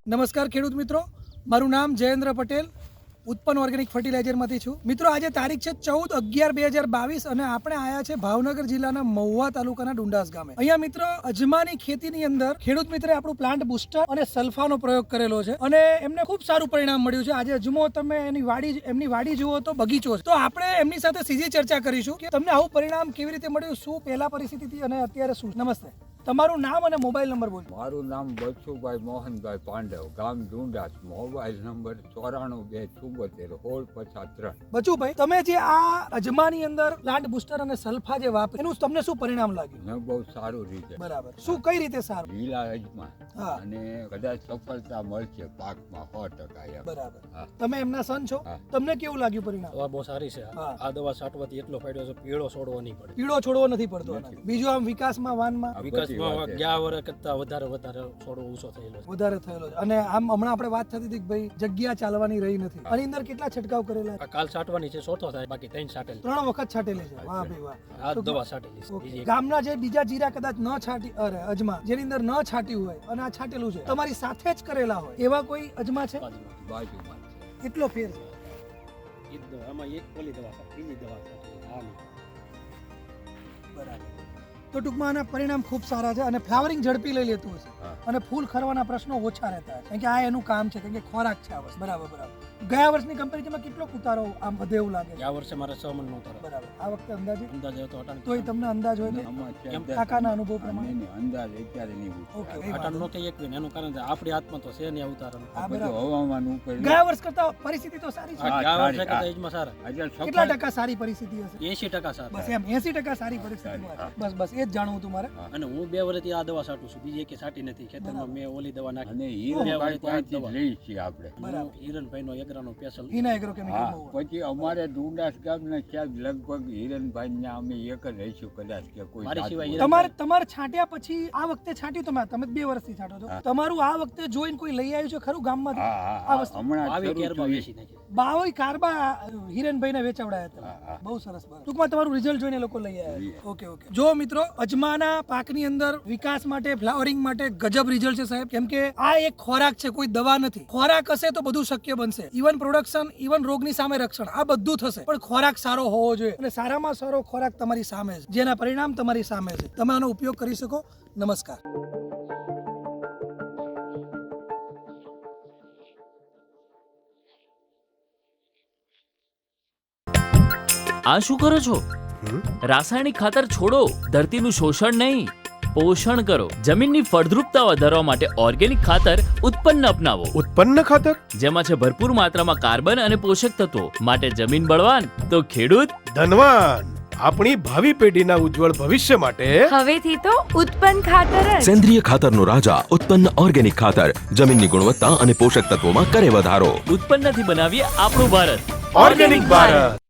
નમસ્કાર ખેડૂત મિત્રો, મારું નામ જયેન્દ્ર પટેલ, ઉત્પન્ન ઓર્ગેનિક ફર્ટિલાઇઝરમાંથી છું. મિત્રો આજે તારીખ છે 14/11/2022 અને આપણે આયા છે ભાવનગર જિલ્લાના મહુવા તાલુકાના ડુંડાસ ગામે. અહીંયા મિત્રો અજમાની ખેતીની અંદર ખેડૂત મિત્રે આપણું પ્લાન્ટ બુસ્ટર અને સલ્ફાનો પ્રયોગ કરેલો છે અને એમને ખૂબ સારું પરિણામ મળ્યું છે. આજે અજમો તમે એમની વાડી જુઓ તો બગીચો છે. તો આપણે એમની સાથે સીધી ચર્ચા કરીશું કે તમને આવું પરિણામ કેવી રીતે મળ્યું, શું પહેલા પરિસ્થિતિ અને અત્યારે શું. નમસ્તે, તમારું નામ અને મોબાઈલ નંબર બોલો. મારું નામ બચુભાઈ મોહનભાઈ પાંડવ, ગામ ડુંડાસ, મોબાઈલ નંબર 942774 બચુભાઈ, તમે જે આ અજમાની અંદર પ્લાન્ટ બુસ્ટર અને સલ્ફા જે વાપરે એનું તમને શું પરિણામ લાગ્યું? ને બહુ સારું રીતે. બરાબર, શું કઈ રીતે સારું? લીલા અજમા હા. અને કદાચ સફળતા મળશે પાકમાં 100%. એમ. બરાબર. હા. તમે એમના સન છો, હા. તમને કેવું લાગ્યું પરિણામ? દવા બહુ સારી છે. હા. આ દવા છાંટવાથી એટલો ફાયદો છે, પીળો છોડવો નહીં પડે. પીળો છોડવો નથી પડતો નથી. આનાથી. બીજું આમ વિકાસમાં વાનમાં આ બધી વિકાસમાં વાત છે. ગયા વર્ષ કરતા વધારે છોડવો ઓછો થયેલો છે. વધારે થયેલો છે. અને આમ હમણાં આપણે વાત થતી હતી કે ભાઈ જગ્યા ચાલવાની રહી નથી. આની અંદર કેટલા છંટકાવ કરેલા છે? આ કાલ છાંટવાની છે, ચોથો થાય, બાકી 3 છાંટેલી. 3 વખત છાંટેલી છે. વાહ ભાઈ વાહ. આ જ દવા છાંટેલી છે. ઓકે. બીજી એક. ગામના જે બીજા જીરા કદાચ ન છાંટી અજમા જેની અંદર ન છાંટ્યું હોય અને આ છાંટેલું છે, તમારી સાથે જ કરેલા હોય એવા કોઈ અજમા છે? બાજુમાં. બાજુમાં છે. એટલો ફેર છે. એ જ દવા. આમાં એક ઓલી દવા છાંટી, બીજી દવા છાંટી. આ નહીં. બરાબર. તો ટૂંકમાં આના પરિણામ ખૂબ સારા છે અને ફ્લાવરિંગ ઝડપી લઈ લેતું હશે હા. અને ફૂલ ખરવાના પ્રશ્નો ઓછા રહેતા હશે. કારણ કે આ એનું કામ છે, કારણ કે ખોરાક છે આ વસ્તુ. બરાબર બરાબર. ગયા વર્ષની કમ્પેરિઝનમાં કેટલો ઉતારો આમ વધે એવું લાગે છે? ગયા વર્ષે મારે 6 મણ નો ઉતારો. બરાબર. આ વખતે અંદાજે અંદાજે હતો 58. તોય તમને અંદાજ હોય તો આમાં છે કેમ? 10. કાકાના અનુભવ પ્રમાણે? નહીં, નહીં, અંદાજ અત્યારે નહીં ઉઠે. ઓકે. આ 58 નો થઈ એક ને એનું કારણ છે આપણી હાથમાં તો છે ને આ ઉતારો. હા, બધું બરાબર. હવામાન ઉપર. ગયા વર્ષ કરતા પરિસ્થિતિ તો સારી છે. હા, ગયા વર્ષે સારી. કરતા એજમાં સારા. આજે કેટલા સફળ. ટકા સારી પરિસ્થિતિ હશે? 80% સારા. બસ એમ 80% સારી પરિસ્થિતિમાં છે. બસ બસ એ જ જાણવું હતું મારે. અને હું 2 વર્ષથી આ દવા છાંટું છું, બીજી એકે છાંટી નથી. ખેતરમાં મેં ઓલી દવા નાખી. અને હીરાભાઈ પાસેથી જ લઈએ છીએ આપણે. હું હિરણભાઈનો એગરાનો સ્પેશિયલ. હિના એગ્રોકેમિકલ હા, મહુવા. પછી અમારે ડુંડાસ ગામના ક્યાંક લગભગ હિરણભાઈ અમે એક જ રહીશું કદાચ કે કોઈ મારી જાતનું. સિવાય તમારે છાંટ્યા પછી આ વખતે છાંટ્યું તમે 2 વર્ષથી છાંટો છો. હા. તમારું આ વખતે જોઈને કોઈ લઈ આવ્યું છે ખરું ગામમાંથી? હા, હા, આ હા, વસ્તુ હમણાં આવી શરૂ કેરમાં થયું. વેચી નાખી. બાવોઈ કારબા હિરેનભાઈને વેચાવડાયા હતા. હા, હા. બહુ સરસ. ટૂંકમાં તમારું રિઝલ્ટ જોઈને લોકો લઈ આવ્યા. લઈ ઓકે ઓકે. જો મિત્રો, અજમાના પાકની અંદર વિકાસ માટે, ફ્લાવરિંગ માટે ગજબ રિઝલ્ટ છે સાહેબ. કેમ કે આ એક ખોરાક છે, કોઈ દવા નથી. ખોરાક હશે તો બધું શક્ય બનશે. ઇવન પ્રોડક્શન, ઇવન રોગની સામે રક્ષણ, આ બધું થશે. પણ ખોરાક સારો હોવો જોઈએ અને સારામાં સારો ખોરાક તમારી સામે છે, જેના પરિણામ તમારી સામે છે. તમે આનો ઉપયોગ કરી શકો. નમસ્કાર. આ શું કરો છો? રાસાયણિક ખાતર છોડો, ધરતીનું શોષણ નહીં, પોષણ કરો. જમીનની ફળદ્રુપતા વધારવા માટે ઓર્ગેનિક ખાતર ઉત્પન્ન અપનાવો. ઉત્પન્ન ખાતર જેમાં છે ભરપૂર માત્રામાં કાર્બન અને પોષક તત્વો. માટે જમીન બળવાન તો ખેડૂત ધનવાન. આપણી ભાવિ પેઢીના ઉજ્જવળ ભવિષ્ય માટે હવેથી તો ઉત્પન્ન ખાતર જ. સેન્દ્રિય ખાતરનો રાજા ઉત્પન્ન ઓર્ગેનિક ખાતર જમીનની ગુણવત્તા અને પોષક તત્વોમાં કરે વધારો. ઉત્પન્નથી બનાવીએ આપણું ભારત. ઓર્ગેનિક ભારત.